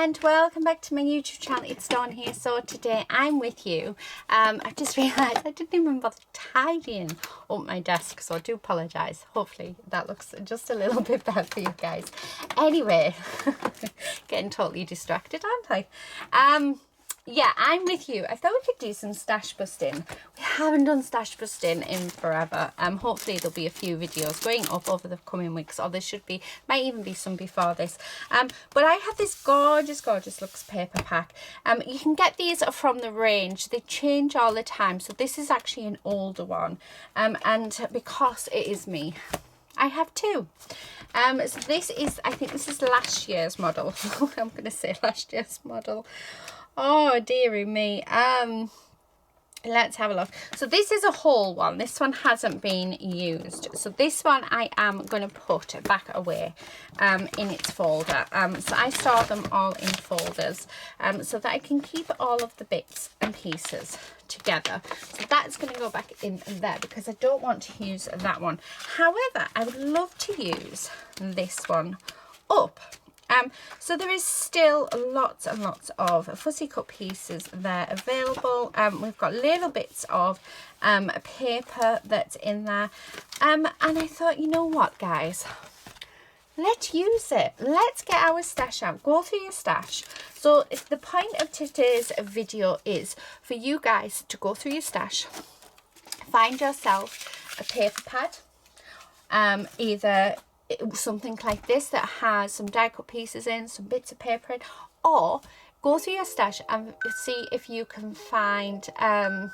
and welcome back to my YouTube channel. It's Dawn here. So today I'm with you. I just realised I didn't even bother tidying up my desk, so I do apologise. Hopefully that looks just a little bit better for you guys. Anyway, getting totally distracted, aren't I? Yeah, I'm with you. I thought we could do some stash busting. We haven't done stash busting in forever. Hopefully there'll be a few videos going up over the coming weeks, or there should be, might even be some before this. But I have this gorgeous luxe paper pack. You can get these from the range. They change all the time. So this is actually an older one. And because it is me, I have two. So this is, I think this is last year's model. I'm going to say last year's model. Oh dearie me. Let's have a look. So this is a whole one. This one hasn't been used. So this one I am going to put back away in its folder. So I store them all in folders so that I can keep all of the bits and pieces together. So that's going to go back in there because I don't want to use that one. However, I would love to use this one up. So there is still lots and lots of fussy cut pieces there available. We've got little bits of paper that's in there. And I thought, you know what, guys? Let's use it. Let's get our stash out. Go through your stash. So if the point of today's video is for you guys to go through your stash, find yourself a paper pad, either something like this that has some die cut pieces in, some bits of paper in, or go through your stash and see if you can find I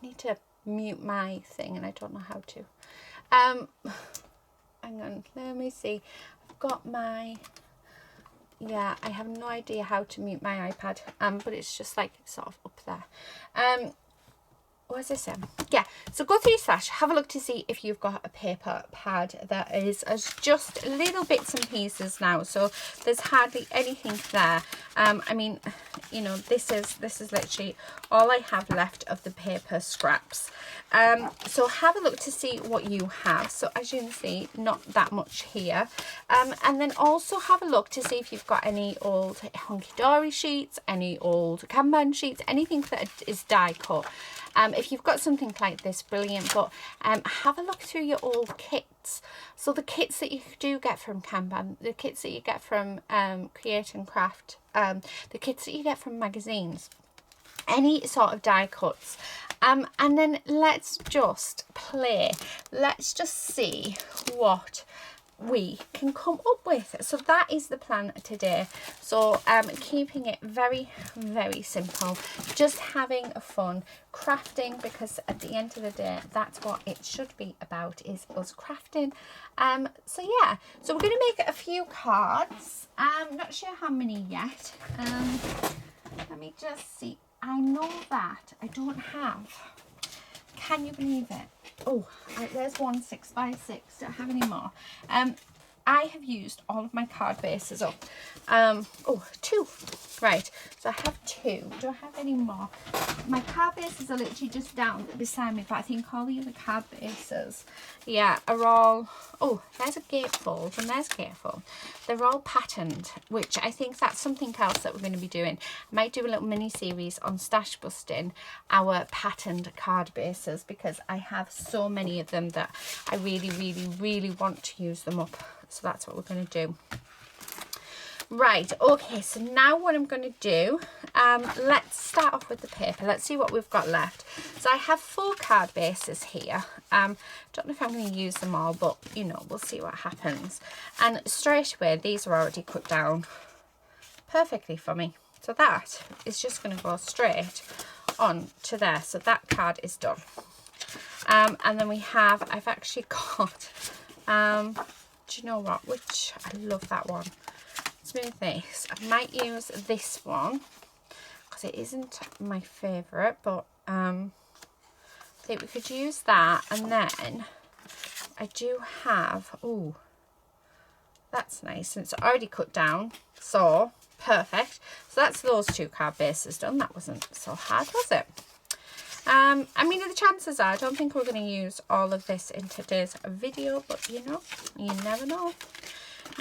need to mute my thing and I don't know how to. Hang on, let me see. I've got my, yeah, I have no idea how to mute my iPad, but it's just like sort of up there. What's this? Yeah, so go through your stash, have a look to see if you've got a paper pad that is just little bits and pieces now. So there's hardly anything there. I mean, you know, this is literally all I have left of the paper scraps. So have a look to see what you have. So as you can see, not that much here. And then also have a look to see if you've got any old hunky-dory sheets, any old Kanban sheets, anything that is die cut. If you've got something like this, brilliant, but have a look through your old kits. So the kits that you do get from Kanban, the kits that you get from Create and Craft, the kits that you get from magazines, any sort of die cuts. And then let's just play. Let's just see what we can come up with. So that is the plan today. So keeping it very simple, just having fun crafting, because at the end of the day that's what it should be about, is us crafting. So yeah, so we're going to make a few cards. I'm not sure how many yet. Let me just see. I know that I don't have, can you believe it? Oh, there's one 6x6. Don't have any more. I have used all of my card bases up. Oh, two. Right, so I have two. Do I have any more? My card bases are literally just down beside me, but I think all the other card bases, yeah, are all, oh, there's a gatefold and there's a gatefold. They're all patterned, which I think that's something else that we're going to be doing. I might do a little mini series on stash busting our patterned card bases, because I have so many of them that I really want to use them up. So that's what we're going to do. Right, okay, so now what I'm going to do, let's start off with the paper. Let's see what we've got left. So I have 4 card bases here. Don't know if I'm going to use them all, but, you know, we'll see what happens. And straight away, these are already cut down perfectly for me. So that is just going to go straight on to there. So that card is done. And then we have, I've actually got, do you know what, which, I love that one. Smooth this. I might use this one because it isn't my favourite, but I think we could use that. And then I do have, oh, that's nice, and it's already cut down, so perfect. So that's those 2 card bases done. That wasn't so hard, was it? I mean, the chances are I don't think we're going to use all of this in today's video, but you know, you never know.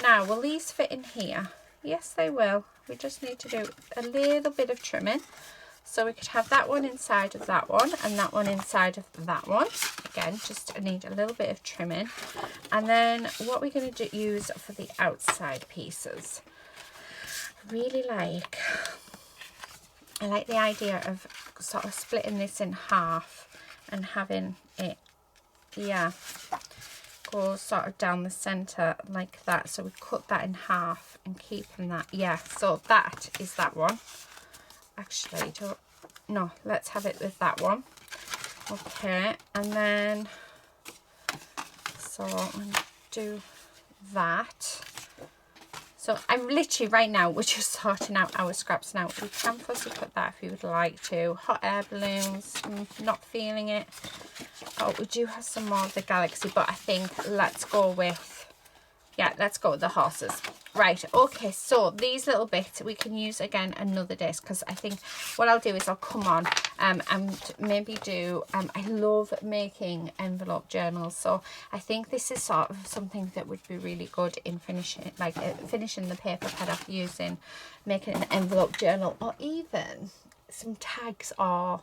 Now, will these fit in here? Yes, they will. We just need to do a little bit of trimming. So we could have that one inside of that one and that one inside of that one. Again, just need a little bit of trimming. And then what we're going to use for the outside pieces. I like the idea of sort of splitting this in half and having it, yeah, go sort of down the center like that. So we cut that in half and keeping that, yeah, so that is that one. Actually, no, let's have it with that one. Okay, and then so I'm going to do that. So I'm literally right now, we're just sorting out our scraps now. We can fussy cut that if you would like to. Hot air balloons, I'm not feeling it. Oh, we do have some more of the galaxy, but I think let's go with, yeah, let's go with the horses. Right, okay, so these little bits we can use again another day, because I think what I'll do is I'll come on and maybe do, I love making envelope journals, so I think this is sort of something that would be really good in finishing, like finishing the paper pad off using, making an envelope journal, or even some tags, or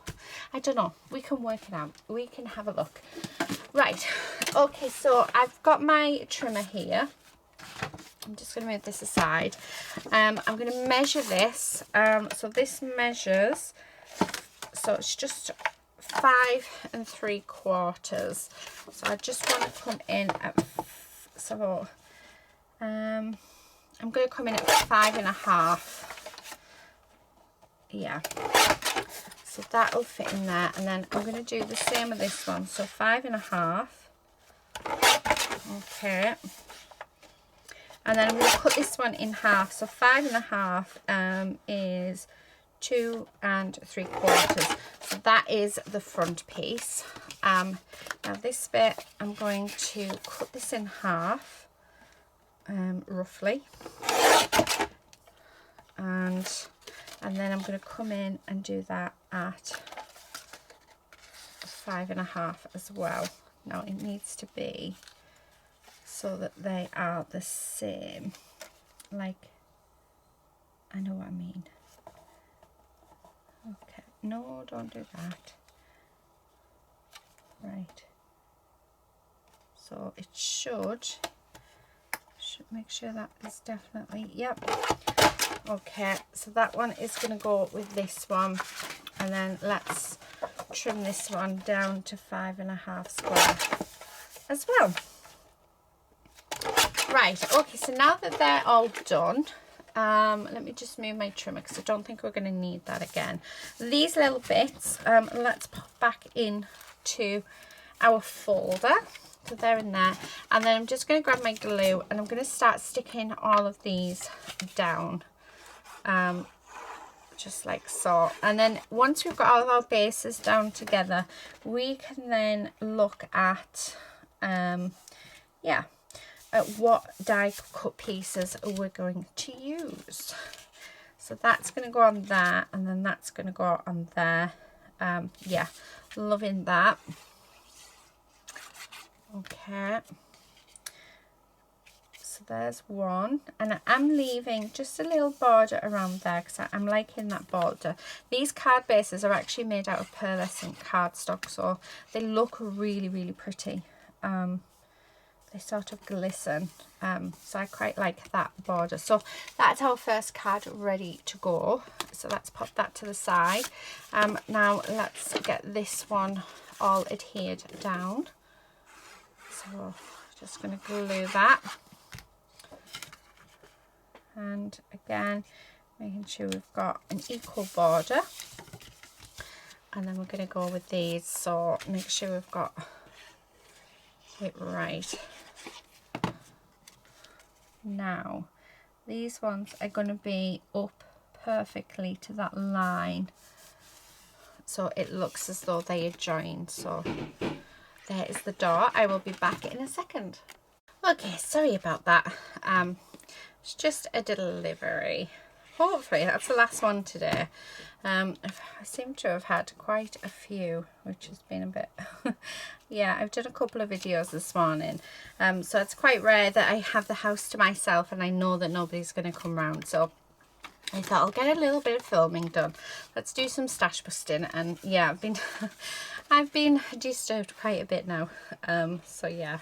I don't know, we can work it out, we can have a look. Right, okay, so I've got my trimmer here. I'm just going to move this aside. I'm going to measure this. So this measures, so it's just 5 3/4. So I just want to come in at, so I'm going to come in at 5.5. Yeah. So that'll fit in there. And then I'm going to do the same with this one. So 5.5. Okay. And then I'm going to cut this one in half. So 5.5 is 2 3/4. So that is the front piece. Now this bit, I'm going to cut this in half, roughly. And then I'm going to come in and do that at 5.5 as well. Now it needs to be so that they are the same, like, I know what I mean. Okay, no, don't do that. Right, so it should make sure that is definitely, yep. Okay, so that one is going to go with this one, and then let's trim this one down to 5.5 square as well. Right, okay, so now that they're all done, let me just move my trimmer because I don't think we're going to need that again. These little bits, let's pop back into our folder. So they're in there. And then I'm just going to grab my glue and I'm going to start sticking all of these down. Just like so. And then once we've got all of our bases down together, we can then look at, yeah, at what die cut pieces we're going to use. So that's going to go on there, and then that's going to go on there. Yeah, loving that. Okay, so there's one, and I'm leaving just a little border around there because I'm liking that border. These card bases are actually made out of pearlescent cardstock, so they look really, really pretty. They sort of glisten, so I quite like that border. So that's our first card ready to go, so let's pop that to the side. Now let's get this one all adhered down, so just going to glue that, and again making sure we've got an equal border, and then we're going to go with these, so make sure we've got it right. Now these ones are going to be up perfectly to that line, so it looks as though they are joined. So there is the door. I will be back in a second. Okay, sorry about that. It's just a delivery. hopefully that's the last one today. I seem to have had quite a few, which has been a bit yeah, I've done a couple of videos this morning, so it's quite rare that I have the house to myself and I know that nobody's going to come round, so I thought I'll get a little bit of filming done. Let's do some stash busting. And yeah, I've been disturbed quite a bit now, so yeah,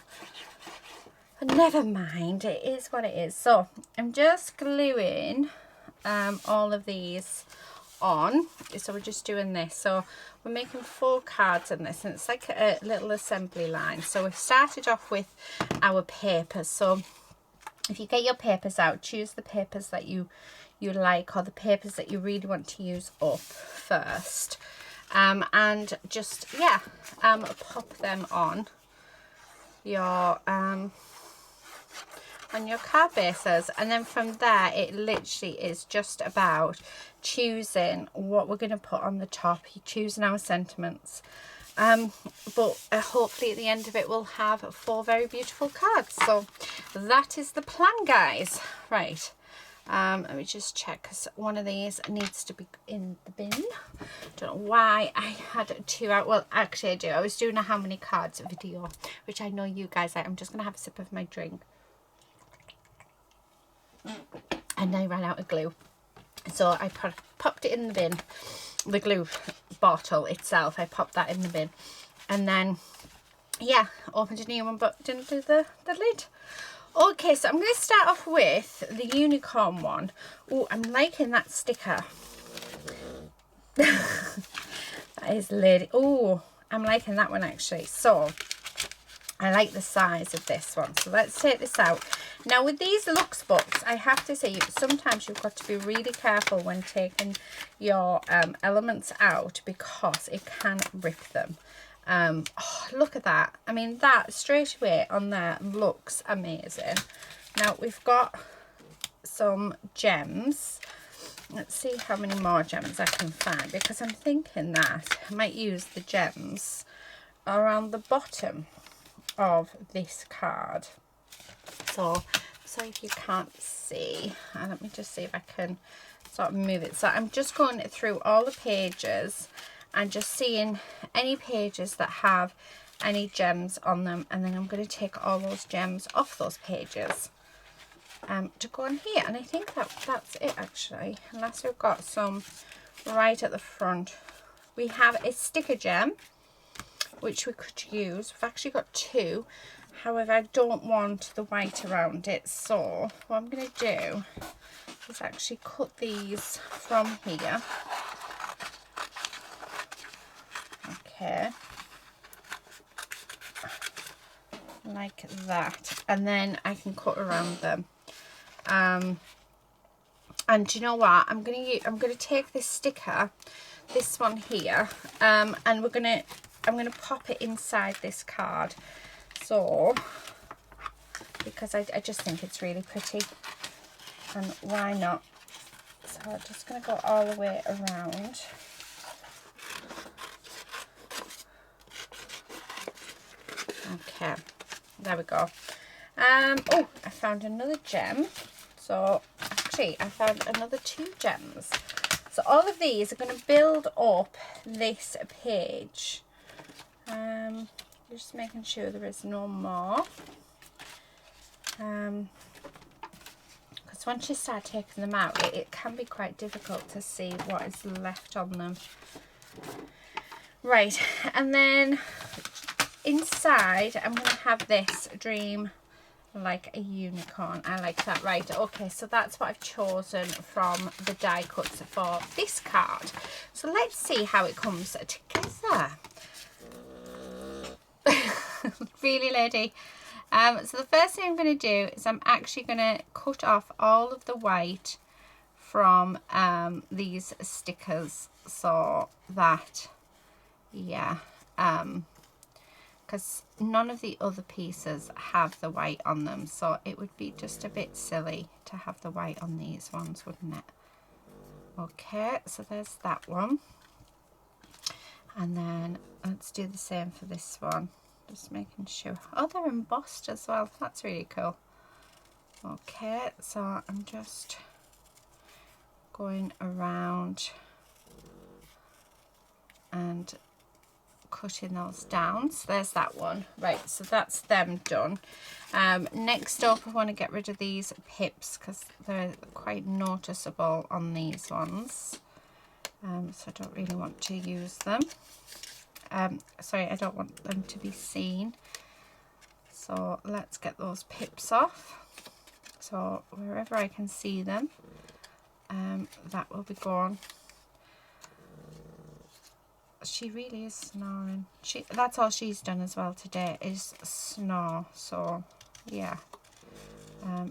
but never mind, it is what it is. So I'm just gluing all of these on, so we're just doing this. So we're making 4 cards in this, and it's like a little assembly line. So we've started off with our papers. So if you get your papers out, choose the papers that you like, or the papers that you really want to use up first, and just pop them on your card bases, and then from there it literally is just about choosing what we're going to put on the top, choosing our sentiments, but hopefully at the end of it we'll have 4 very beautiful cards. So that is the plan, guys. Right, let me just check, because one of these needs to be in the bin. Don't know why I had 2 out. Well, actually I do. I was doing a how many cards video, which I know you guys like. I'm just going to have a sip of my drink. And I ran out of glue, so I popped it in the bin. The glue bottle itself, I popped that in the bin, and then yeah, opened a new one but didn't do the lid. Okay, so I'm going to start off with the unicorn one. Oh, I'm liking that sticker. That is lady. Oh, I'm liking that one actually. So I like the size of this one. So let's take this out. Now with these Luxe books, I have to say, sometimes you've got to be really careful when taking your elements out, because it can rip them. Oh, look at that. I mean, that straight away on there looks amazing. Now we've got some gems. Let's see how many more gems I can find, because I'm thinking that I might use the gems around the bottom of this card. So if you can't see, let me just see if I can sort of move it. So I'm just going through all the pages and just seeing any pages that have any gems on them, and then I'm going to take all those gems off those pages to go on here. And I think that's it actually, unless we've got some right at the front. We have a sticker gem which we could use. We've actually got 2. However, I don't want the white around it, so what I'm going to do is actually cut these from here. Okay, like that, and then I can cut around them. And do you know what? I'm going to take this sticker, this one here, and I'm going to pop it inside this card. So, because I just think it's really pretty, and why not? So I'm just going to go all the way around. Okay, there we go. Oh, I found another gem. So actually I found another 2 gems. So all of these are going to build up this page. Just making sure there is no more, because once you start taking them out, it can be quite difficult to see what is left on them. Right, and then inside I'm going to have this dream like a unicorn. I like that. Right, okay, so that's what I've chosen from the die cuts for this card. So let's see how it comes together. Really, lady. So the first thing I'm going to do is I'm actually going to cut off all of the white from these stickers, so that, yeah, because none of the other pieces have the white on them, so it would be just a bit silly to have the white on these ones, wouldn't it? Okay, so there's that one, and then let's do the same for this one. Just making sure. Oh, they're embossed as well. That's really cool. Okay, so I'm just going around and cutting those down. So there's that one. Right, so that's them done. Next up, I want to get rid of these pips because they're quite noticeable on these ones. So I don't really want to use them. Sorry, I don't want them to be seen. So let's get those pips off. So wherever I can see them, that will be gone. She really is snoring. That's all she's done as well today, is snore. So yeah,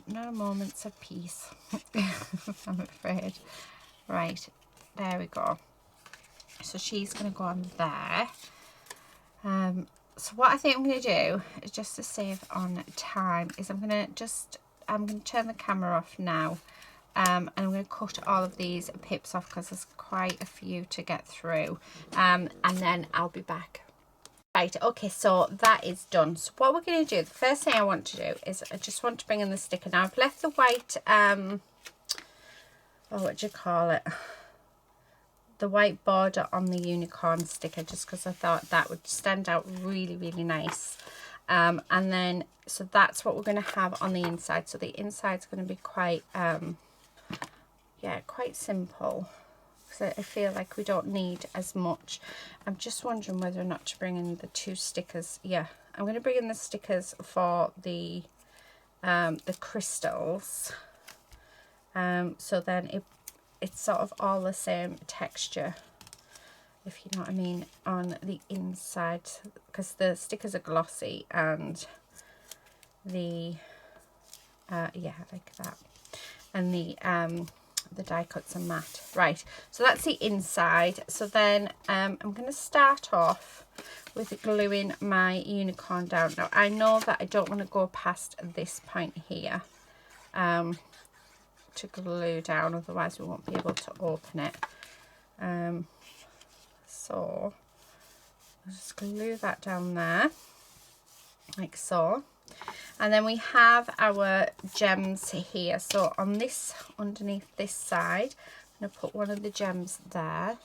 no moments of peace. I'm afraid. Right, there we go. So she's going to go on there. So what I think I'm going to do is, just to save on time, is I'm going to turn the camera off now. And I'm going to cut all of these pips off because there's quite a few to get through. And then I'll be back. Right, okay, so that is done. So what we're going to do, the first thing I want to do is I just want to bring in the sticker. Now I've left the white, what do you call it? The white border on the unicorn sticker, just because I thought that would stand out really, really nice. And then, so that's what we're going to have on the inside. So the inside's going to be quite, yeah, quite simple. So I feel like we don't need as much. I'm just wondering whether or not to bring in the 2 stickers. Yeah, I'm going to bring in the stickers for the crystals. So then it's sort of all the same texture, if you know what I mean, on the inside, because the stickers are glossy and the yeah, like that, and the die cuts are matte. Right, so that's the inside. So then I'm going to start off with gluing my unicorn down. Now I know that I don't want to go past this point here to glue down, otherwise we won't be able to open it. So I'll just glue that down there like so. And then we have our gems here. So on this, underneath this side, I'm going to put one of the gems there.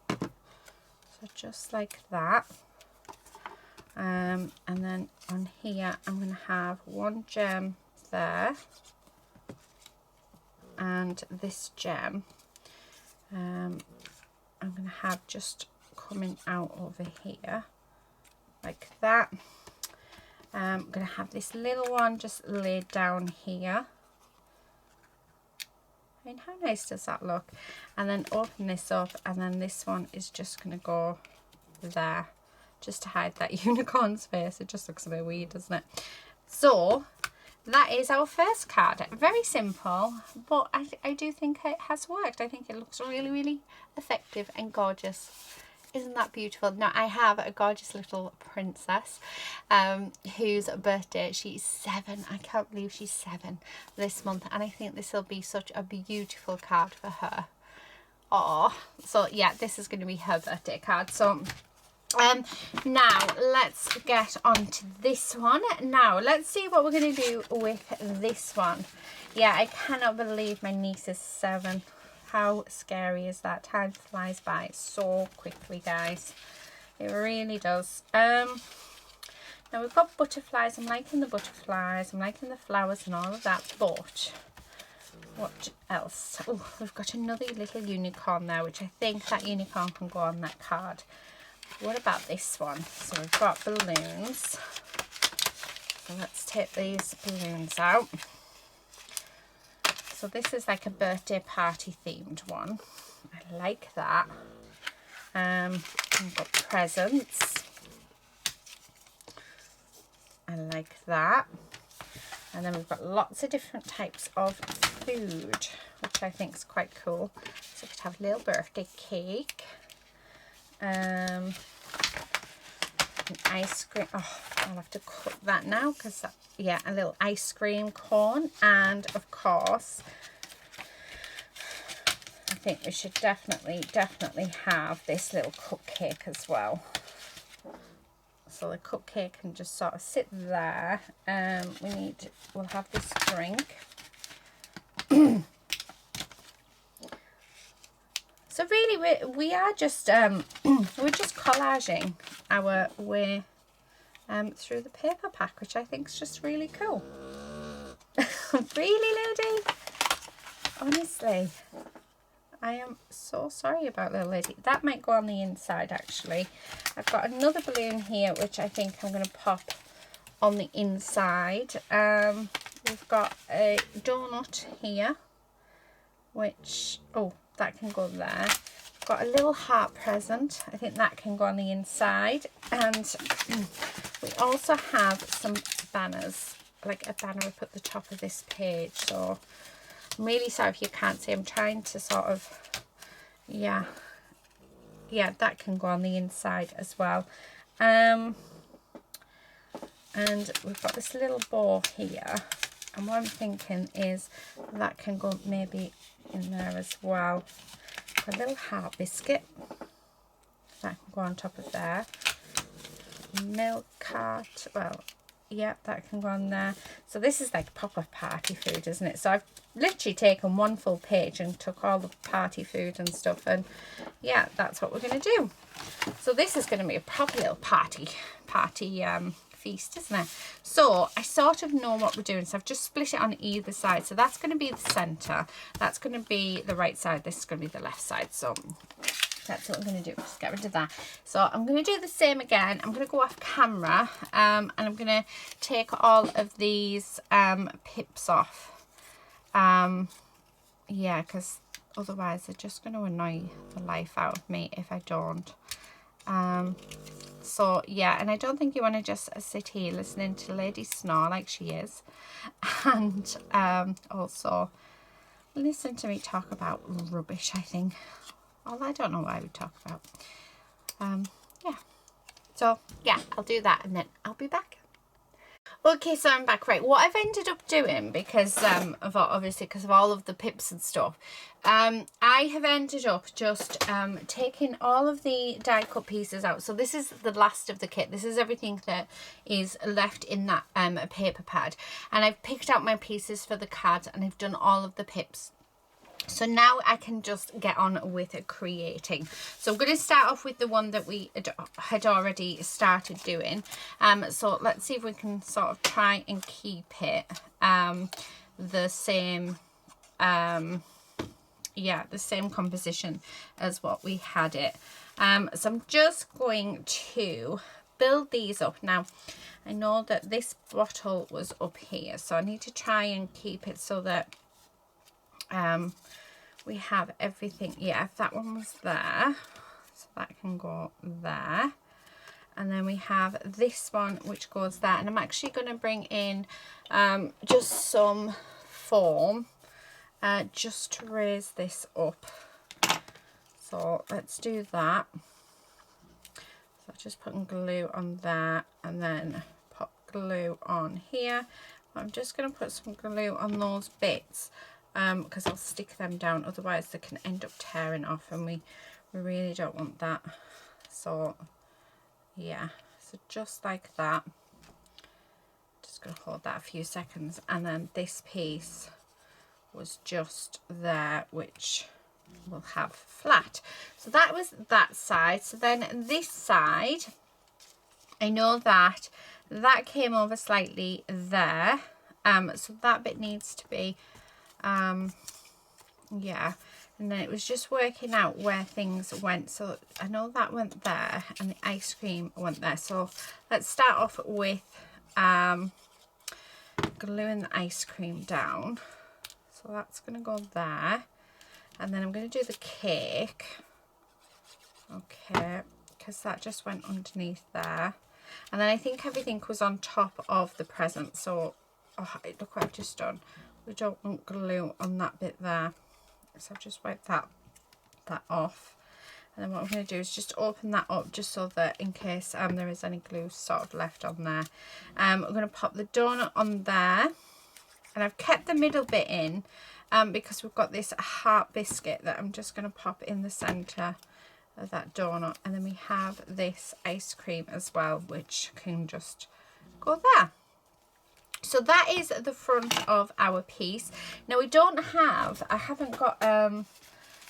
So just like that. And then on here, I'm going to have one gem there. And this gem, I'm going to have just coming out over here like that. I'm going to have this little one just laid down here. I mean, how nice does that look? And then open this up, and then this one is just going to go there, just to hide that unicorn's face. It just looks a bit weird, doesn't it? So that is our first card. Very simple, but I do think it has worked. I think it looks really, really effective and gorgeous. Isn't that beautiful? Now I have a gorgeous little princess whose birthday, she's 7. I can't believe she's 7 this month, and I think this will be such a beautiful card for her. Oh, so yeah, this is going to be her birthday card. So now let's get on to this one. Now let's see what we're going to do with this one. Yeah, I cannot believe my niece is 7. How scary is that? Time flies by so quickly, guys. It really does. Now we've got butterflies. I'm liking the butterflies. I'm liking the flowers and all of that. But what else? Oh, we've got another little unicorn there, which I think that unicorn can go on that card. What about this one? So we've got balloons. So let's take these balloons out. So this is like a birthday party themed one. I like that. We've got presents. I like that. And then we've got lots of different types of food, which I think is quite cool. So we could have a little birthday cake. An ice cream. Oh, I'll have to cut that now because yeah, a little ice cream cone, and of course I think we should definitely have this little cupcake as well. So the cupcake can just sort of sit there. We'll have this drink. we are just we're just collaging our way through the paper pack, which I think is just really cool. Really, Lady? Honestly, I am so sorry about Little Lady. That might go on the inside, actually. I've got another balloon here, which I think I'm going to pop on the inside. We've got a donut here, which, oh, that can go there. Got a little heart present. I think that can go on the inside. And we also have some banners, like a banner up at the top of this page. So I'm really sorry if you can't see. I'm trying to sort of, yeah, that can go on the inside as well. And we've got this little bow here. And what I'm thinking is that can go maybe in there as well. A little heart biscuit that can go on top of there. Milk cart, well, yeah, that can go on there. So this is like proper party food, isn't it? So I've literally taken one full page and took all the party food and stuff, and yeah, that's what we're going to do. So this is going to be a proper little party feast, isn't it? So I sort of know what we're doing, so I've just split it on either side. So that's going to be the center, that's going to be the right side, this is going to be the left side. So that's what I'm going to do. Just get rid of that. So I'm going to do the same again. I'm going to go off camera, and I'm going to take all of these pips off. Yeah, because otherwise they're just going to annoy the life out of me if I don't. So yeah, and I don't think you want to just sit here listening to Lady snore like she is, and also listen to me talk about rubbish, I think. Well, I don't know what I would talk about. Yeah, so yeah, I'll do that and then I'll be back. Okay, so I'm back. Right, what I've ended up doing, because obviously because of all of the pips and stuff, I have ended up just taking all of the die cut pieces out. So this is the last of the kit. This is everything that is left in that paper pad, and I've picked out my pieces for the card and I've done all of the pips. So now I can just get on with creating. So I'm going to start off with the one that we had already started doing. So let's see if we can sort of try and keep it the same, yeah, the same composition as what we had it. So I'm just going to build these up. Now, I know that this bottle was up here, so I need to try and keep it so that we have everything. Yeah, if that one was there, so that can go there, and then we have this one which goes there. And I'm actually going to bring in just some foam just to raise this up. So let's do that. So just putting glue on there and then put glue on here. I'm just going to put some glue on those bits, because I'll stick them down, otherwise they can end up tearing off, and we really don't want that. So yeah, so just like that. Just going to hold that a few seconds, and then this piece was just there, which we'll have flat. So that was that side. So then this side, I know that that came over slightly there, so that bit needs to be yeah, and then it was just working out where things went. So I know that went there and the ice cream went there. So let's start off with gluing the ice cream down. So that's going to go there, and then I'm going to do the cake, okay, because that just went underneath there. And then I think everything was on top of the present. So oh, look what I've just done. We don't want glue on that bit there, so I've just wiped that off. And then what I'm going to do is just open that up, just so that in case there is any glue sort of left on there. I'm going to pop the donut on there, and I've kept the middle bit in because we've got this heart biscuit that I'm just going to pop in the centre of that donut. And then we have this ice cream as well, which can just go there. So that is the front of our piece. Now we don't have, I haven't got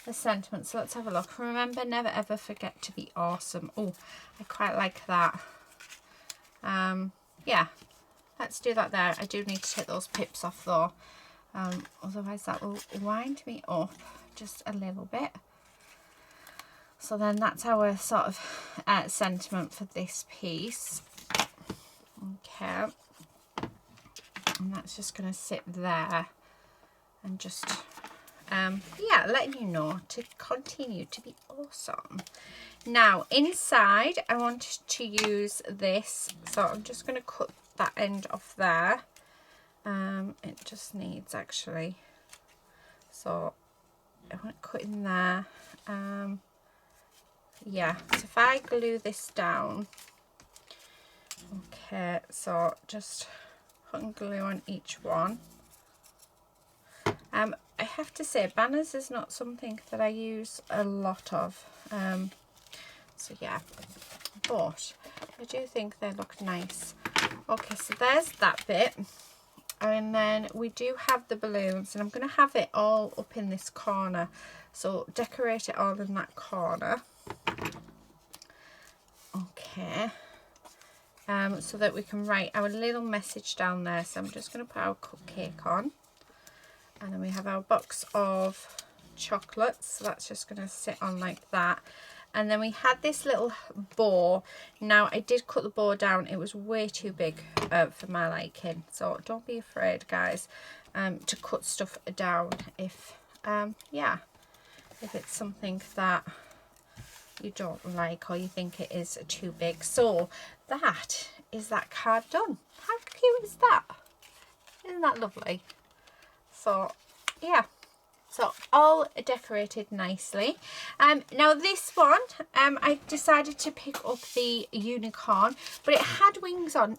the sentiment. So let's have a look. Remember, never ever forget to be awesome. Oh, I quite like that. Yeah, let's do that there. I do need to take those pips off though. Otherwise that will wind me up just a little bit. So then that's our sort of sentiment for this piece. Okay. And that's just going to sit there and just, yeah, letting you know to continue to be awesome. Now, inside, I want to use this. So I'm just going to cut that end off there. It just needs, actually. So I want to cut in there. Yeah, so if I glue this down. Okay, so just putting glue on each one. I have to say, banners is not something that I use a lot of. So yeah, but I do think they look nice. Okay, so there's that bit. And then we do have the balloons, and I'm going to have it all up in this corner. So decorate it all in that corner. Okay. So that we can write our little message down there. So I'm just going to put our cupcake on. And then we have our box of chocolates. So that's just going to sit on like that. And then we had this little bow. Now, I did cut the bow down. It was way too big for my liking. So don't be afraid, guys, to cut stuff down if, yeah, if it's something that you don't like or you think it is too big. So that is that card done. How cute is that? Isn't that lovely? So yeah, so all decorated nicely. Now this one, I decided to pick up the unicorn, but it had wings on.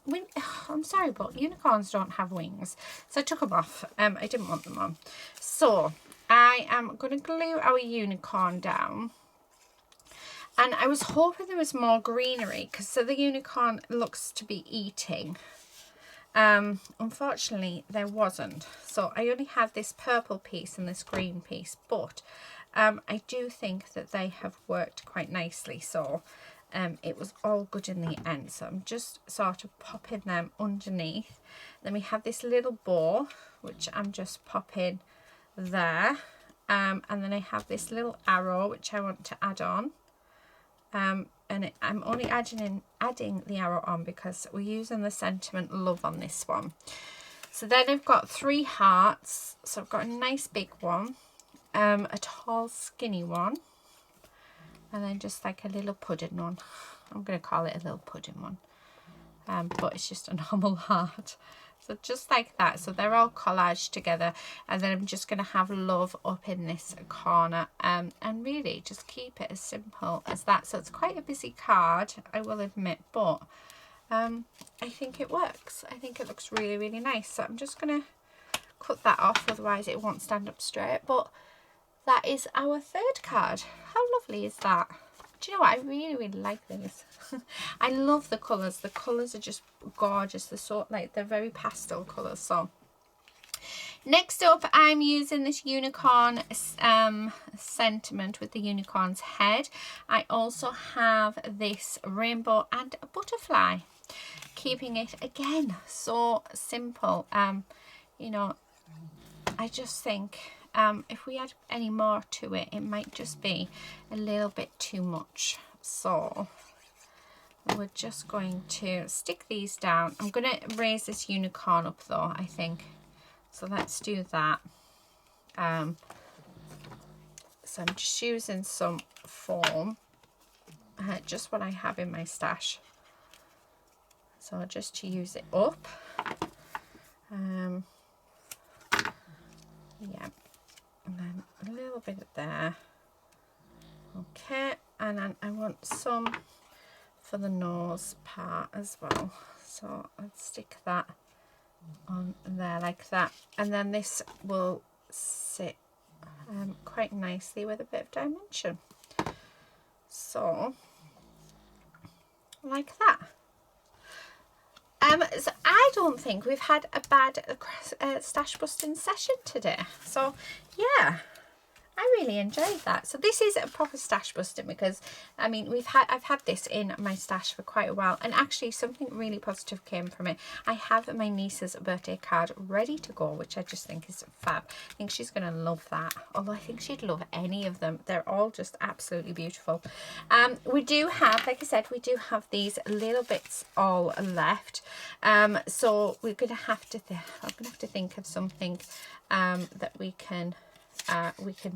I'm sorry, but unicorns don't have wings, so I took them off. I didn't want them on, so I am going to glue our unicorn down. And I was hoping there was more greenery, because so the unicorn looks to be eating. Unfortunately, there wasn't. So I only have this purple piece and this green piece. But I do think that they have worked quite nicely. So it was all good in the end. So I'm just sort of popping them underneath. Then we have this little bow, which I'm just popping there. And then I have this little arrow, which I want to add on. And I'm only adding the arrow on because we're using the sentiment love on this one. So then I've got 3 hearts. So I've got a nice big one, a tall skinny one, and then just like a little pudding one. I'm going to call it a little pudding one, but it's just a normal heart. So just like that. So they're all collaged together, and then I'm just going to have love up in this corner, and really just keep it as simple as that. So it's quite a busy card, I will admit, but I think it works. I think it looks really, really nice. So I'm just going to cut that off, otherwise it won't stand up straight. But that is our 3rd card. How lovely is that? Do you know what? I really, really like these. I love the colours. The colours are just gorgeous. They're so, like, they're very pastel colours. So next up, I'm using this unicorn sentiment with the unicorn's head. I also have this rainbow and a butterfly, keeping it again so simple. You know, I just think if we add any more to it, it might just be a little bit too much. So we're just going to stick these down. I'm going to raise this unicorn up though, I think. So let's do that. So I'm just using some foam, just what I have in my stash. So just to use it up. Yeah. And then a little bit there. Okay, and then I want some for the nose part as well. So let's stick that on there like that. And then this will sit quite nicely with a bit of dimension. So, like that. So I don't think we've had a bad stash busting session today. So yeah, I really enjoyed that. So this is a proper stash busting, because I mean I've had this in my stash for quite a while, and actually something really positive came from it. I have my niece's birthday card ready to go, which I just think is fab. I think she's gonna love that, although I think she'd love any of them. They're all just absolutely beautiful. We do have, like I said, we do have these little bits all left, so we're gonna have to I'm gonna have to think of something that we can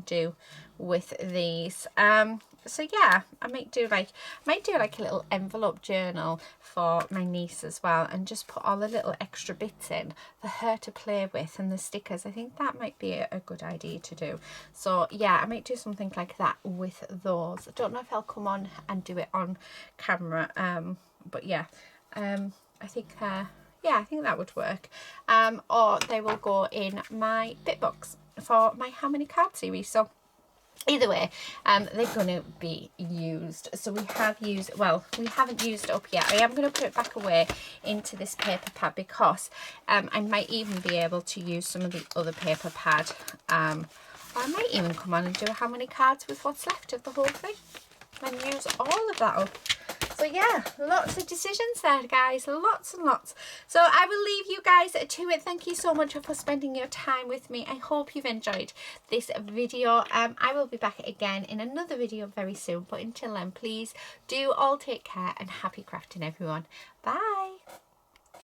do with these. So yeah, I might do like a little envelope journal for my niece as well, and just put all the little extra bits in for her to play with, and the stickers. I think that might be a good idea to do. So yeah, I might do something like that with those. I don't know if I'll come on and do it on camera, but yeah, I think yeah, I think that would work. Or they will go in my bit box for my How Many Card series. So either way, they're going to be used. So we have used, well, we haven't used it up yet. I am going to put it back away into this paper pad, because I might even be able to use some of the other paper pad. Or I might even come on and do How Many Cards with what's left of the whole thing, and use all of that up. So yeah, lots of decisions there, guys, lots and lots. So I will leave you guys to it. Thank you so much for spending your time with me. I hope you've enjoyed this video. I will be back again in another video very soon, but until then, please do all take care, and happy crafting, everyone. Bye.